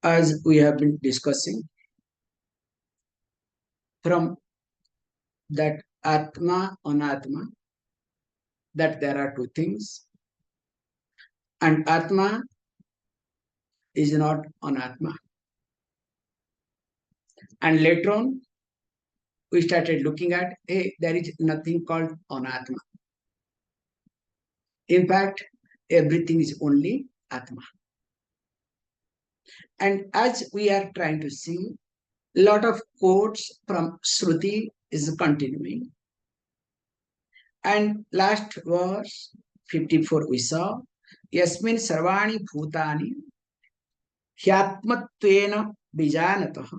As we have been discussing, from that atma, anatma, that there are two things, and atma is not anatma. And later on, we started looking at, hey, there is nothing called anatma. In fact, everything is only atma. And as we are trying to see, a lot of quotes from Shruti is continuing. And last verse, 54, we saw, Yasmin sarvani bhutani hyatmatvena bijanatah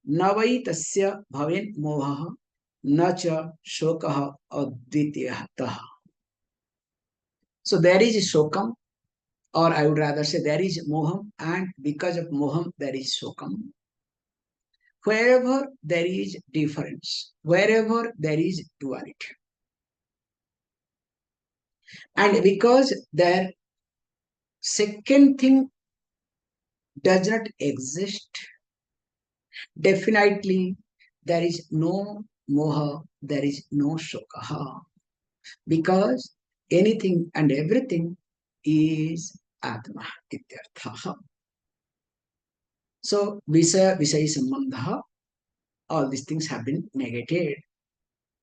navai tasya bhaven moha nacha shokah advitiyatah. So there is shokam, or I would rather say there is moham, and because of moham there is shokam. Wherever there is difference, wherever there is duality. And because their second thing does not exist, definitely there is no moha, there is no shokaha. Because anything and everything is atma ityartha. So visaya sambandha, all these things have been negated.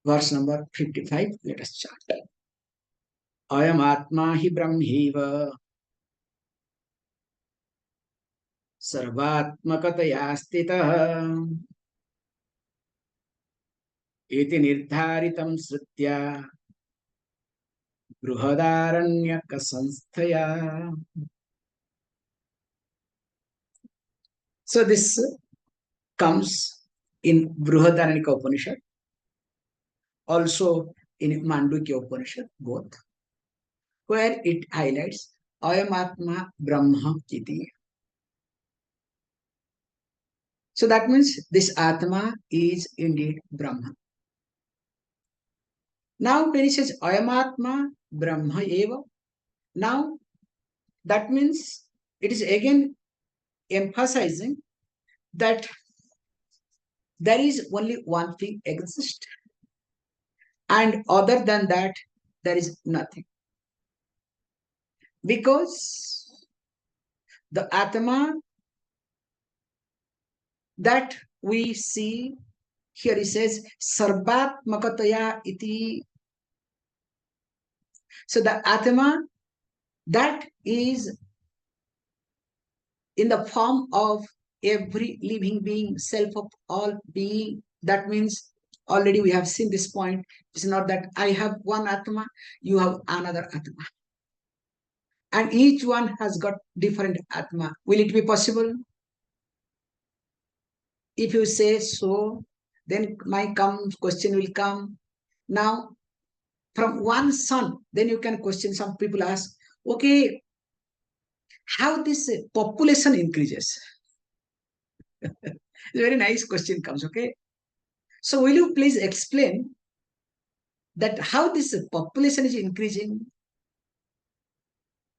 Verse number 55, let us chant. Ayam atma hi brahmhiva sarvatmakataya stitah iti nirdharitam sritya bruhadaranyaka sanstaya. So this comes in Brihadaranyaka Upanishad, also in Mandukya Upanishad, both, where it highlights Ayam Atma Brahma Iti. So that means this Atma is indeed Brahman. Now when he says Ayam Atma Brahma Eva, now that means it is again emphasizing that there is only one thing exists, and other than that there is nothing. Because the Atma that we see here, he says sarvatmakataya iti. So the Atma that is in the form of every living being, self of all being. That means already we have seen this point. It's not that I have one Atma, you have another Atma. And each one has got different Atma. Will it be possible? If you say so, then my question will come. Now, from one sun, then you can question. Some people ask, okay, how this population increases? It's a very nice question comes, okay? So will you please explain that how this population is increasing?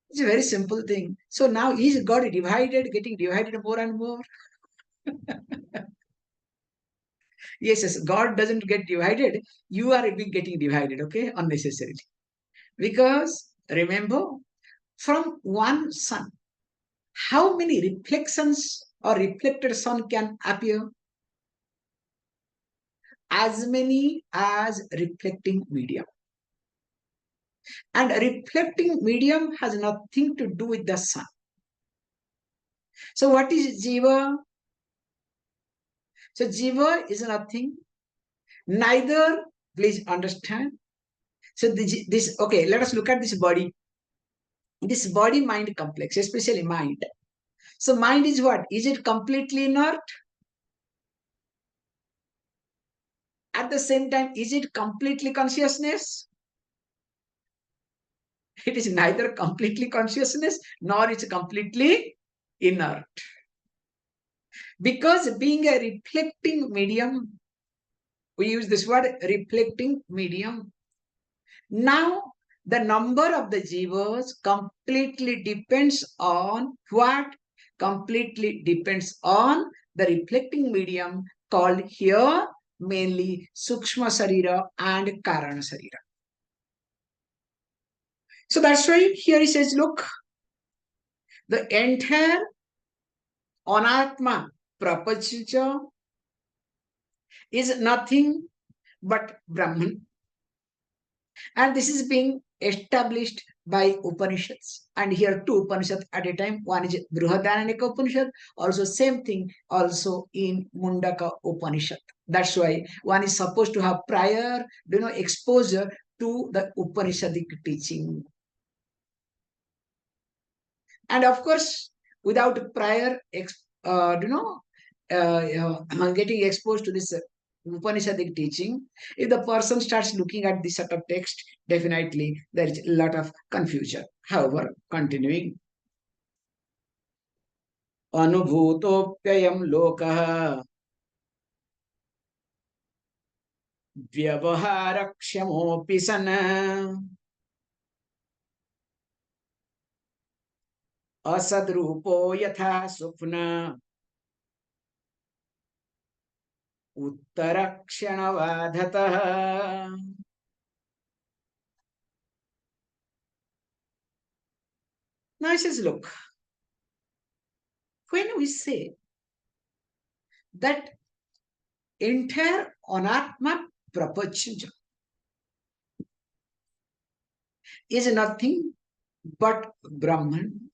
It's a very simple thing. So now is God divided, getting divided more and more? Yes, God doesn't get divided. You are getting divided, okay, unnecessarily. Because remember, from one sun, how many reflections or reflected sun can appear? As many as reflecting medium. And a reflecting medium has nothing to do with the sun. So what is jiva? So jiva is nothing. Neither, please understand. So this okay, let us look at this body. This body-mind complex, especially mind. So mind is what? Is it completely inert? At the same time, is it completely consciousness? It is neither completely consciousness nor is completely inert. Because being a reflecting medium, we use this word reflecting medium. Now, the number of the jivas completely depends on what? completely depends on the reflecting medium called here mainly Sukshma Sarira and Karana Sarira. So that's why here he says, look, the entire anātma-prapañca is nothing but Brahman. And this is being established by Upanishads. And here two Upanishads at a time. One is Brihadaranyaka Upanishad, also same thing, also in Mundaka Upanishad. That's why one is supposed to have prior, exposure to the Upanishadic teaching. And of course, without prior, getting exposed to this Upanishadic teaching, if the person starts looking at this sort of text, definitely there is a lot of confusion. However, continuing. Anubhūto pyayaṃ lokah vyavahārakṣamo pisana asadrūpo yathā svapna uttarakṣaṇabādhataḥ. Now he says, look, when we say that entire anātma-prapañca is nothing but Brahman,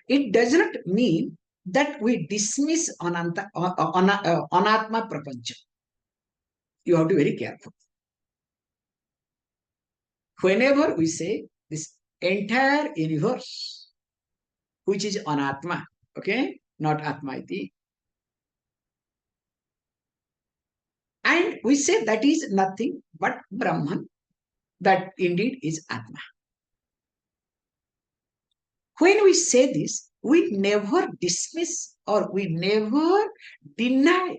it does not mean that we dismiss anātma-prapañca. You have to be very careful. Whenever we say this entire universe, which is anātma, okay, not atma iti, and we say that is nothing but Brahman, that indeed is atma. When we say this, we never dismiss or we never deny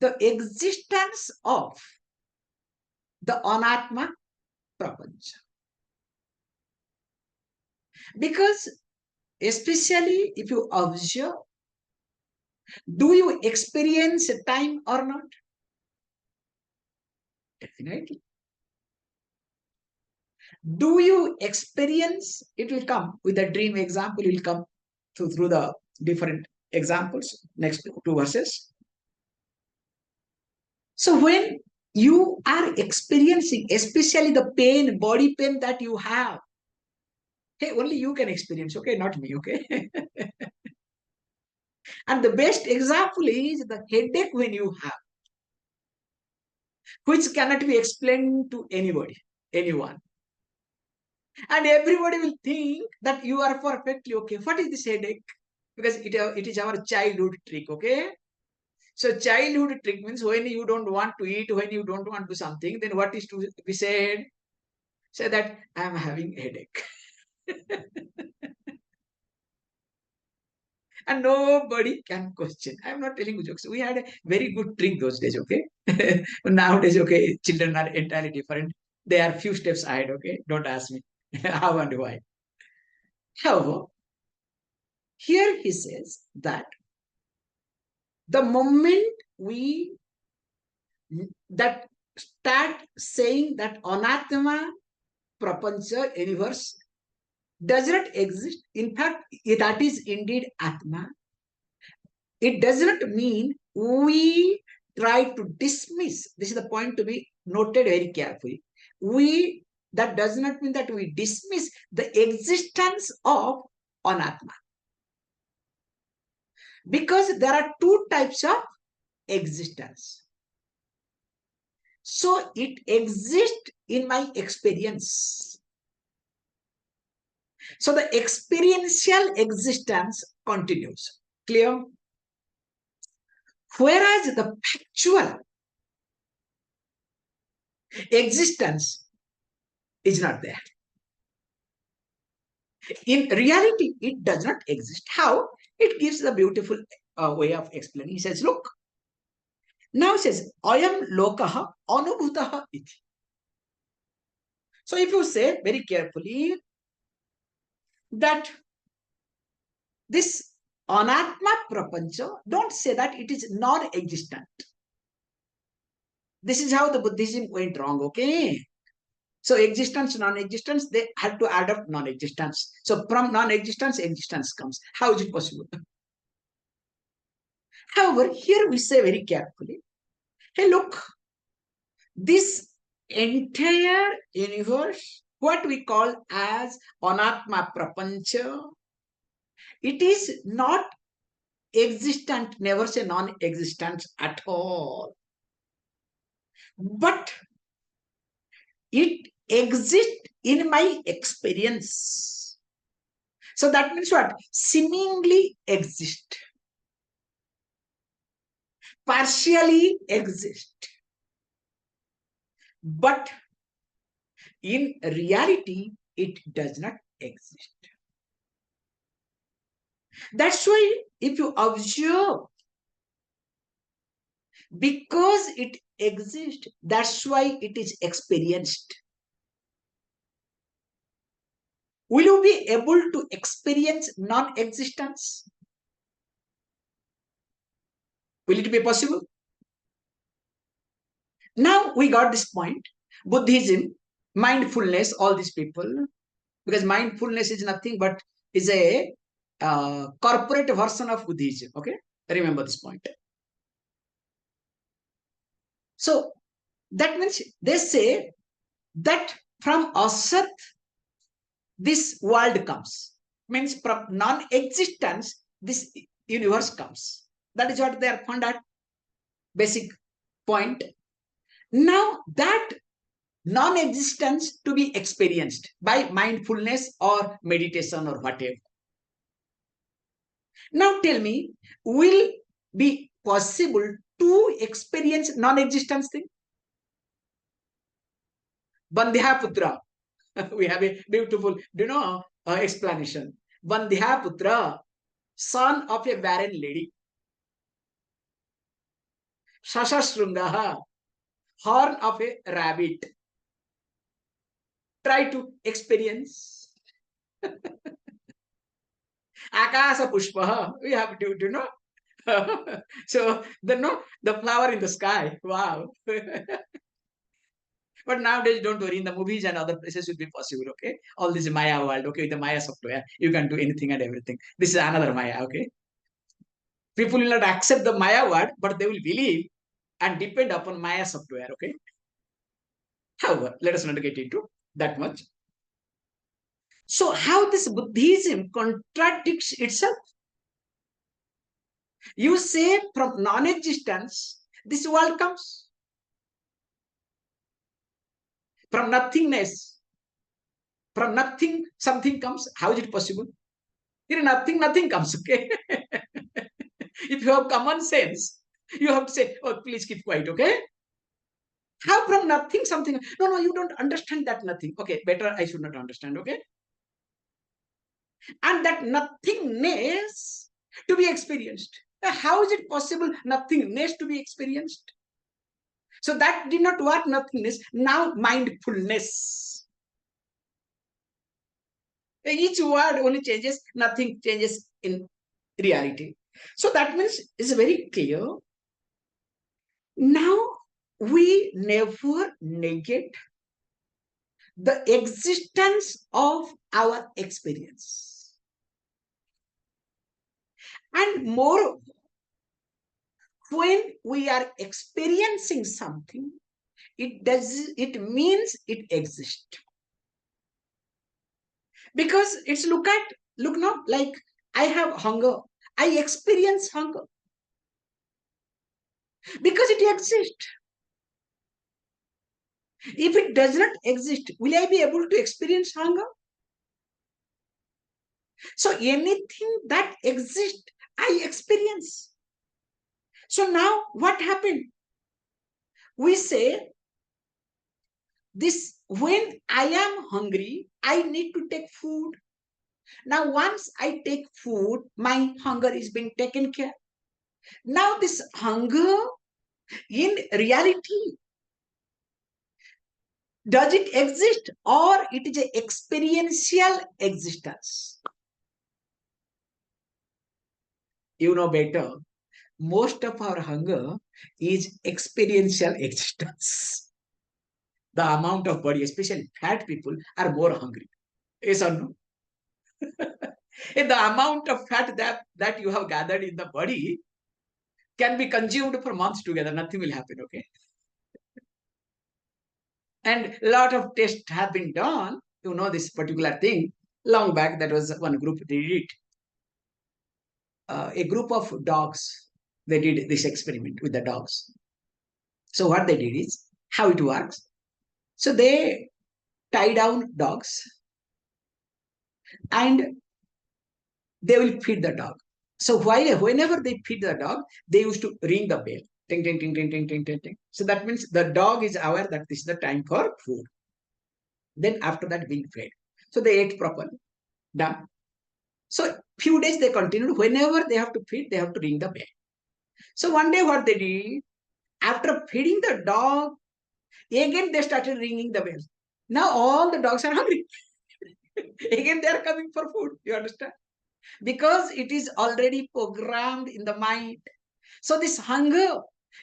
the existence of the anātma-prapañca. Because especially if you observe, do you experience time or not? Definitely. Do you experience? It will come with a dream example, it will come through the different examples, next two verses. So when you are experiencing, especially the pain, body pain that you have, hey, only you can experience, okay, not me, okay? And the best example is the headache when you have, which cannot be explained to anybody, anyone. And everybody will think that you are perfectly okay. What is this headache? Because it is our childhood trick, okay? So childhood trick means when you don't want to eat, when you don't want to do something, then what is to be said? Say that I am having headache. And nobody can question. I am not telling you jokes. We had a very good trick those days, okay? But nowadays, okay, children are entirely different. They are few steps ahead, okay? Don't ask me how and why. However, here he says that the moment we that start saying that anātma-prapañca universe does not exist, in fact, that is indeed Atma, it does not mean we try to dismiss. This is the point to be noted very carefully. That does not mean that we dismiss the existence of anātma. Because there are two types of existence. So it exists in my experience. So the experiential existence continues. Clear? Whereas the factual existence is not there. In reality, it does not exist. How? It gives a beautiful way of explaining. He says, look, now it says, ayam lokaḥ anubhūtaḥ iti. So if you say very carefully that This anātma-prapañca, don't say that it is non-existent. This is how the Buddhism went wrong, okay? So existence, non-existence, they had to adopt non-existence. So from non-existence, existence comes. How is it possible? However, here we say very carefully, hey, look, this entire universe, what we call as anātma-prapañca, it is not existent, never say non-existent at all. But it exists in my experience. So that means what? Seemingly exist. Partially exist. But in reality, it does not exist. That's why if you observe, because it exists, that's why it is experienced. Will you be able to experience non-existence? Will it be possible? Now we got this point. Buddhism, mindfulness, all these people, because mindfulness is nothing but is a corporate version of Buddhism. Okay, remember this point. So that means they say that from asat, this world comes. Means from non-existence, this universe comes. That is what they are found at. Basic point. Now that non-existence to be experienced by mindfulness or meditation or whatever. Now tell me, will be possible to experience non-existence thing? Bandhya putra. We have a beautiful, explanation. Bandhya putra, son of a barren lady. Shashashrungaha, horn of a rabbit. Try to experience. Akasa pushpa, we have to know. So the flower in the sky. Wow. But nowadays, don't worry, in the movies and other places will be possible, okay? All this Maya world, okay, with the Maya software, you can do anything and everything. This is another Maya, okay? People will not accept the Maya word, but they will believe and depend upon Maya software, okay? However, let us not get into that much. So how this Buddhism contradicts itself? You say from non-existence, this world comes. From nothingness, from nothing, something comes. How is it possible? Nothing comes, okay? If you have common sense, you have to say, oh, please keep quiet, okay? How from nothing something? No, you don't understand that nothing. Okay, better I should not understand, okay? And that nothingness to be experienced. How is it possible nothingness to be experienced? So that did not work, nothingness. Now mindfulness. Each word only changes, nothing changes in reality. So that means it's very clear. Now we never negate the existence of our experience. And more, when we are experiencing something, it means it exists. Because it's look now, like I have hunger. I experience hunger. Because it exists. If it does not exist, will I be able to experience hunger? So anything that exists, I experience. So now what happened? We say this, when I am hungry, I need to take food. Now once I take food, my hunger is being taken care. Now this hunger in reality, does it exist or it is an experiential existence? you know better, most of our hunger is experiential existence. The amount of body, especially fat people, are more hungry. Yes or no? And the amount of fat that you have gathered in the body can be consumed for months together. Nothing will happen, okay? And a lot of tests have been done. You know this particular thing. Long back, that was one group, they did it. A group of dogs, they did this experiment with the dogs. So what they did is, how it works. So they tie down dogs and they will feed the dog. So whenever they feed the dog, they used to ring the bell. Ting, ting, ting, ting, ting, ting, ting, ting. So that means the dog is aware that this is the time for food. Then after that, being fed. So they ate properly. Done. So few days they continued. Whenever they have to feed, they have to ring the bell. So one day what they did, after feeding the dog, again they started ringing the bell. Now all the dogs are hungry. Again they are coming for food. You understand? Because it is already programmed in the mind. So this hunger,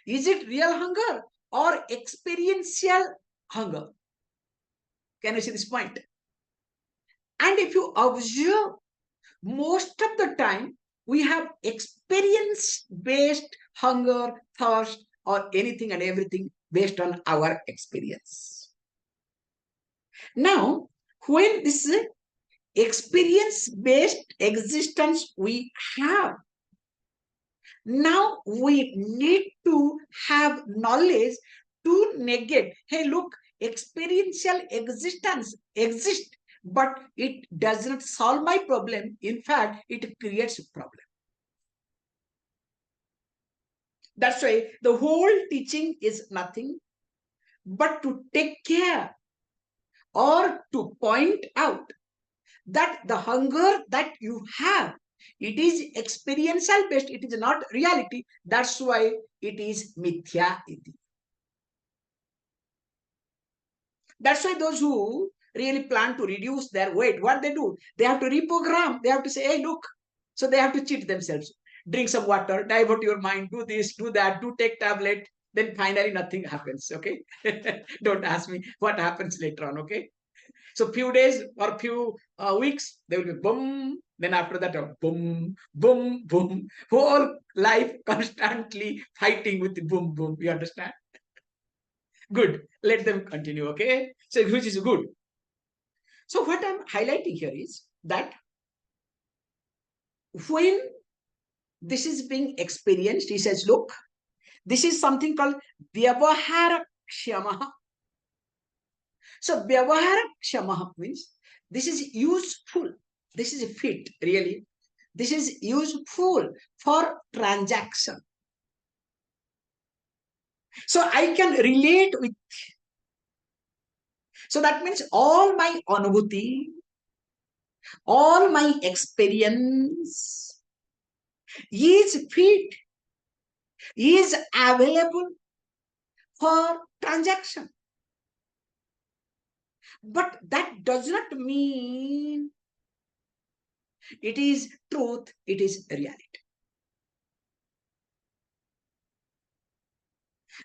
is it real hunger or experiential hunger? Can you see this point? And if you observe, most of the time we have experience-based hunger, thirst, or anything and everything based on our experience. Now, when this is experience-based existence we have, now we need to have knowledge to negate. Hey, look, experiential existence exists, but it does not solve my problem. In fact, it creates a problem. That's why the whole teaching is nothing but to take care or to point out that the hunger that you have, it is experiential based, it is not reality. That's why it is Mithyā. That's why those who really plan to reduce their weight, what they do, they have to reprogram. They have to say, hey, look. So they have to cheat themselves. Drink some water, divert your mind, do this, do that, do take tablet. Then finally nothing happens, okay? Don't ask me what happens later on, okay? So few days or few weeks, they will be boom. Then after that, boom, boom, boom. Whole life constantly fighting with the boom, boom. You understand? Good. Let them continue, okay? So which is good. So what I'm highlighting here is that when this is being experienced, he says, look, this is something called vyavahārakṣamo. So vyavahārakṣamo means this is useful. This is fit, really. This is useful for transaction. So I can relate with. So that means all my anubhūti, all my experience is fit, is available for transaction. But that does not mean it is truth, it is reality.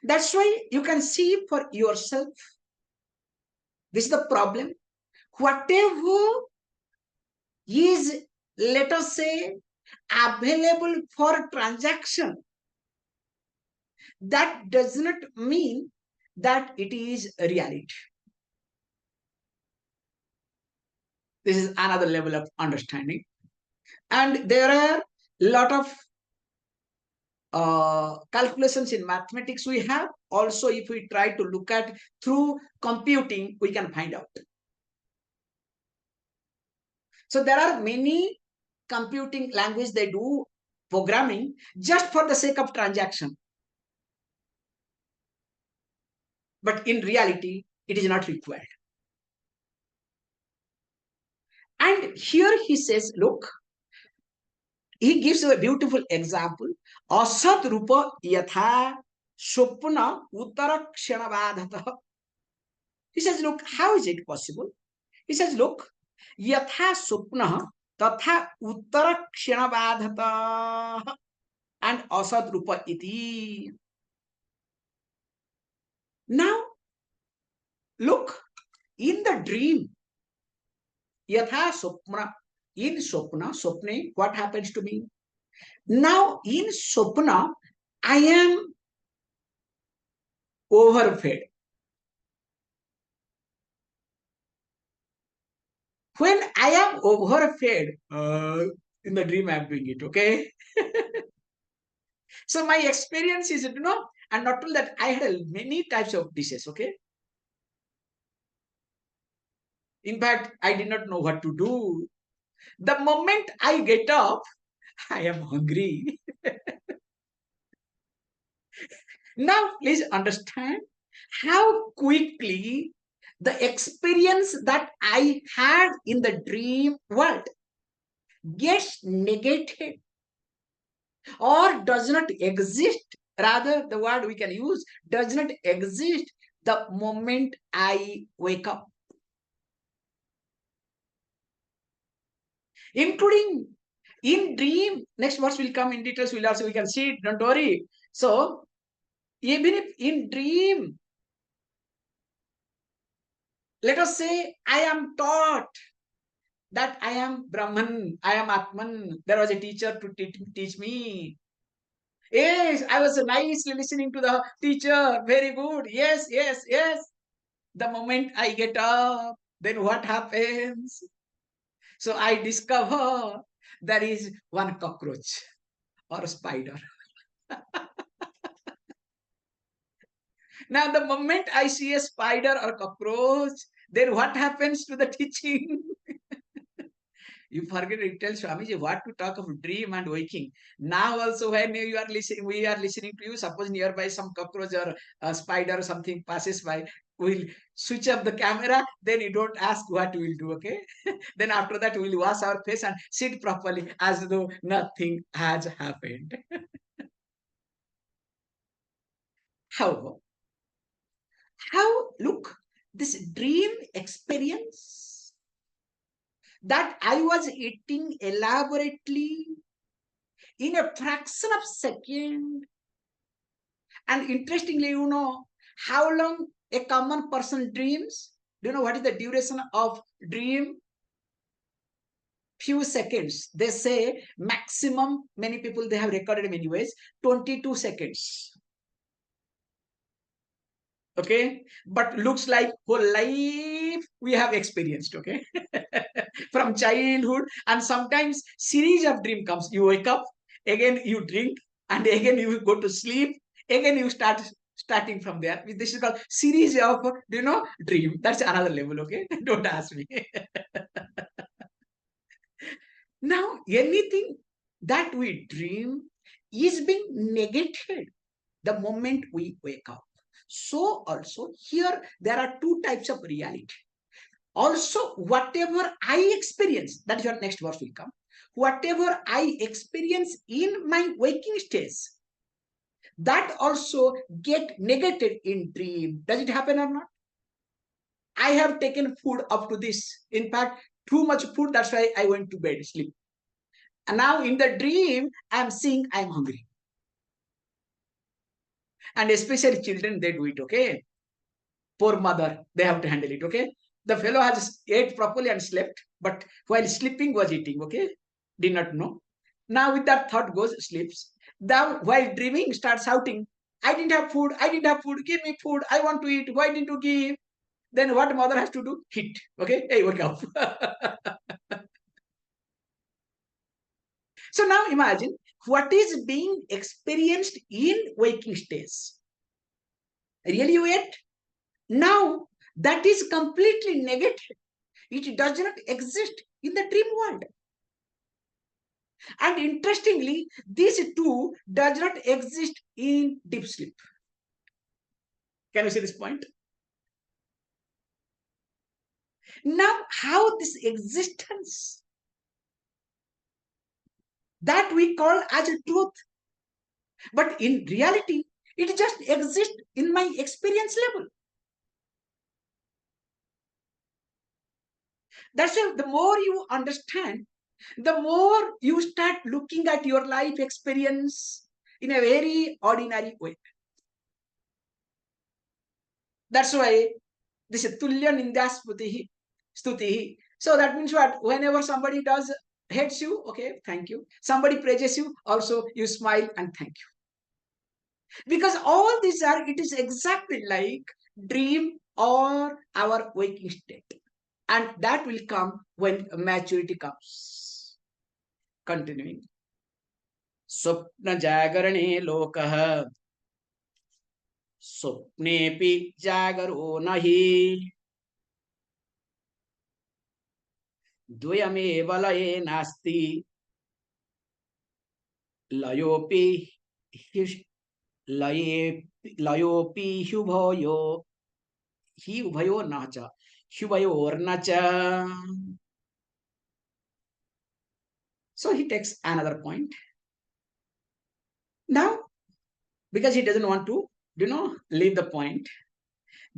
That's why you can see for yourself, this is the problem. Whatever is, let us say, available for transaction, that does not mean that it is a reality. This is another level of understanding. And there are a lot of calculations in mathematics we have. Also, if we try to look at through computing, we can find out. So there are many computing languages, they do programming just for the sake of transaction. But in reality, it is not required. And here he says, look, he gives a beautiful example. Asadrūpo yathā svapna uttarakṣaṇabādhataḥ. He says, look, how is it possible? He says, look, yathā svapna tatha uttarakṣaṇabādhataḥ. and asadrūpa iti. Now, look, in the dream, yathā svapna, in svapne, what happens to me? Now, in svapna, I am overfed. When I am overfed, in the dream I am doing it, okay? So my experience is, and not only that, I had many types of dishes, okay? In fact, I did not know what to do. The moment I get up, I am hungry. Now, please understand how quickly the experience that I had in the dream world gets negated or does not exist. Rather, the word we can use does not exist the moment I wake up. Including in dream, next verse will come in details, we can see it, don't worry. So, even if in dream, let us say I am taught that I am Brahman, I am Atman. There was a teacher to teach me. Yes, I was nicely listening to the teacher. Very good. Yes, yes, yes. The moment I get up, then what happens? So I discover there is one cockroach or a spider. Now, the moment I see a spider or cockroach, then what happens to the teaching? You forget to tell Swamiji what to talk of dream and waking. Now also when you are listening, we are listening to you, suppose nearby some cockroach or a spider or something passes by, we'll switch up the camera, then you don't ask what we will do, okay? Then after that, we'll wash our face and sit properly as though nothing has happened. How, look, this dream experience that I was eating elaborately in a fraction of a second. And interestingly, how long a common person dreams? Do you know what is the duration of dream? Few seconds. They say maximum, many people, they have recorded in many ways, 22 seconds. Okay, but looks like whole life we have experienced, okay? From childhood, and sometimes series of dream comes. You wake up, again you drink, and again you go to sleep, again you starting from there. This is called series of dream. That's another level, okay? Don't ask me. Now, anything that we dream is being negated the moment we wake up. So also here there are two types of reality. Also, whatever I experience, that is your next verse will come. Whatever I experience in my waking stage, that also get negated in dream. Does it happen or not? I have taken food up to this. In fact, too much food, that's why I went to bed, sleep. And now in the dream, I'm seeing I'm hungry. And especially children, they do it, okay? Poor mother, they have to handle it, okay? The fellow has ate properly and slept, but while sleeping was eating, okay? Did not know. Now with that thought goes, sleeps. Now while dreaming, starts shouting, I didn't have food, give me food, I want to eat, why didn't you give? Then what mother has to do? Hit, okay? Hey, wake up. So now imagine what is being experienced in waking stage. Really you ate? Now that is completely negated. It does not exist in the dream world. And interestingly, this too does not exist in deep sleep. Can you see this point? Now, how this existence that we call as a truth, but in reality, it just exists in my experience level. That's why the more you understand, the more you start looking at your life experience in a very ordinary way. That's why this is tulya nindya stuti. So that means what? Whenever somebody does hates you, okay, thank you. Somebody praises you, also you smile and thank you. Because all these are, it is exactly like dream or our waking state. And that will come when maturity comes. Continuing. Swapna jāgaraṇe lokah. Swapnepi jāgaro nahi. Dvayameva laye nāsti. Layopi layopi hyubhayorna. So he takes another point. Now, because he doesn't want to, leave the point.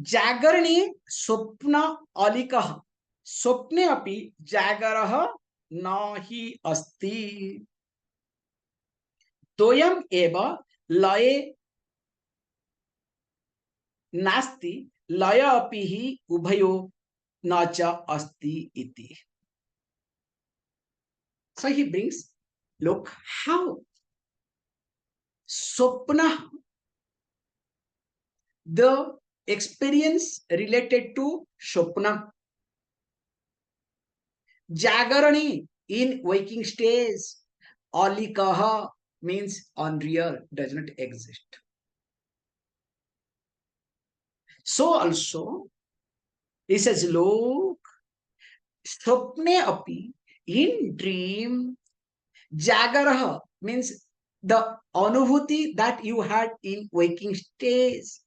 jāgaraṇe svapna līkaḥ. Svapne api jāgarah nahi asti. dvayameva laye nāsti layo api hyubhayorna asti iti. So he brings, look how svapna, the experience related to svapna, jāgaraṇe in waking stage, līkaḥ means unreal, does not exist. So also, he says, look, svapne api, in dream, jāgarah means the anubhūti that you had in waking stage,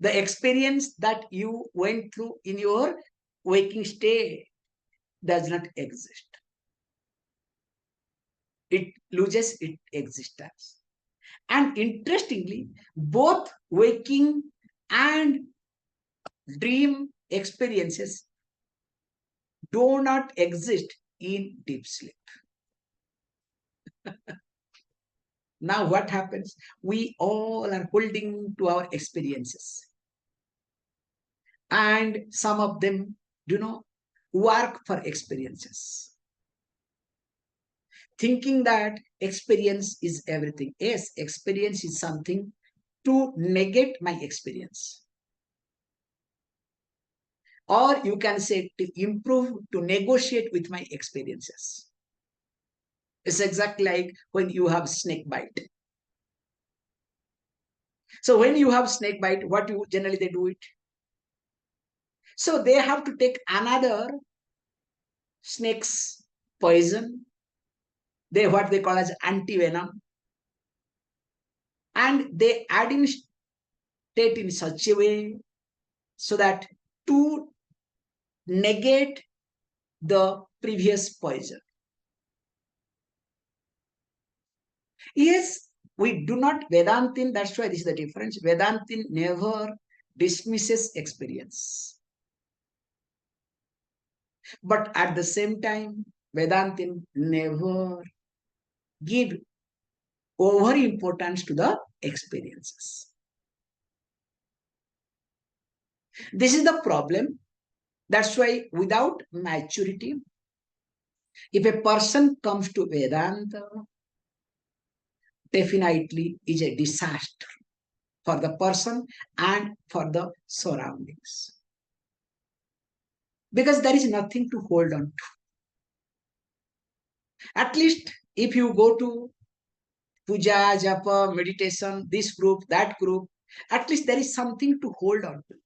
the experience that you went through in your waking state does not exist. It loses its existence. And interestingly, both waking and dream experiences do not exist in deep sleep. Now what happens? We all are holding to our experiences. And some of them do not work for experiences. Thinking that experience is everything. Yes, experience is something to negate my experience. Or you can say to improve, to negotiate with my experiences. It's exactly like when you have snake bite. So when you have snake bite, what you generally they do it? So they have to take another snake's poison. What they call as anti-venom. And they administrate in such a way so that to negate the previous poison. Yes, we do not, Vedantin, that's why this is the difference. Vedantin never dismisses experience. But at the same time, Vedantin never give over importance to the experiences. This is the problem. That's why without maturity, if a person comes to Vedanta, definitely is a disaster for the person and for the surroundings. Because there is nothing to hold on to. At least if you go to puja, japa, meditation, this group, that group, at least there is something to hold on to.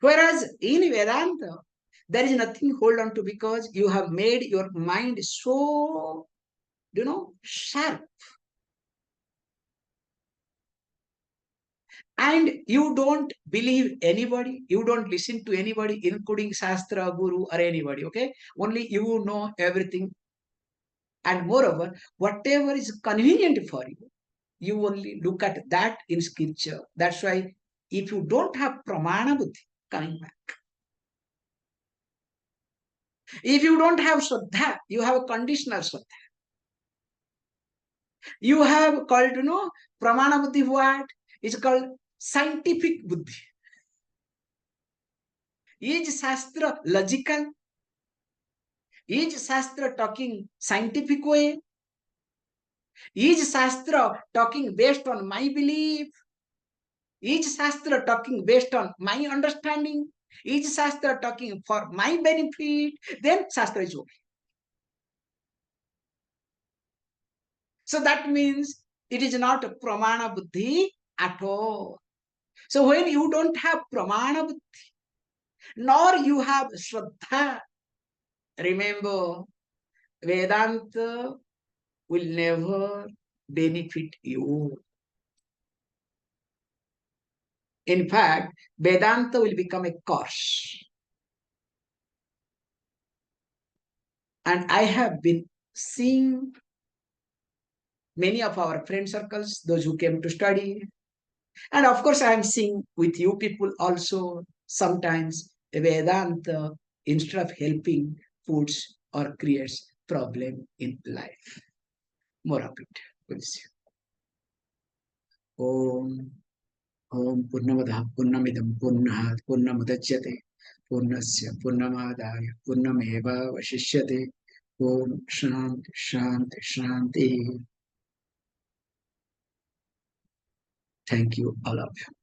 Whereas in Vedanta, there is nothing to hold on to because you have made your mind so, sharp. And you don't believe anybody, you don't listen to anybody, including Shastra, Guru, or anybody, okay? Only you know everything. And moreover, whatever is convenient for you, you only look at that in scripture. That's why if you don't have pramana buddhi coming back, if you don't have shraddha, you have a conditional shraddha. You have called, pramana buddhi what? It's called scientific buddhi. Is Shastra logical? Is Shastra talking scientific way? Is Shastra talking based on my belief? Is Shastra talking based on my understanding? Is Shastra talking for my benefit? Then Shastra is okay. So that means it is not a pramana buddhi at all. So when you don't have pramana buddhi, nor you have shraddha, remember, Vedanta will never benefit you. In fact, Vedanta will become a curse. And I have been seeing many of our friend circles, those who came to study. And of course, I am seeing with you people also sometimes Vedanta, instead of helping, puts or creates problem in life. More of it. We'll see. Om Om Purnamada Purnamidam Purnahat Purnamudachyate Purnasya Purnamadaya Purnameva Vashishyate Om Shanti Shanti Shanti. Thank you, all of you.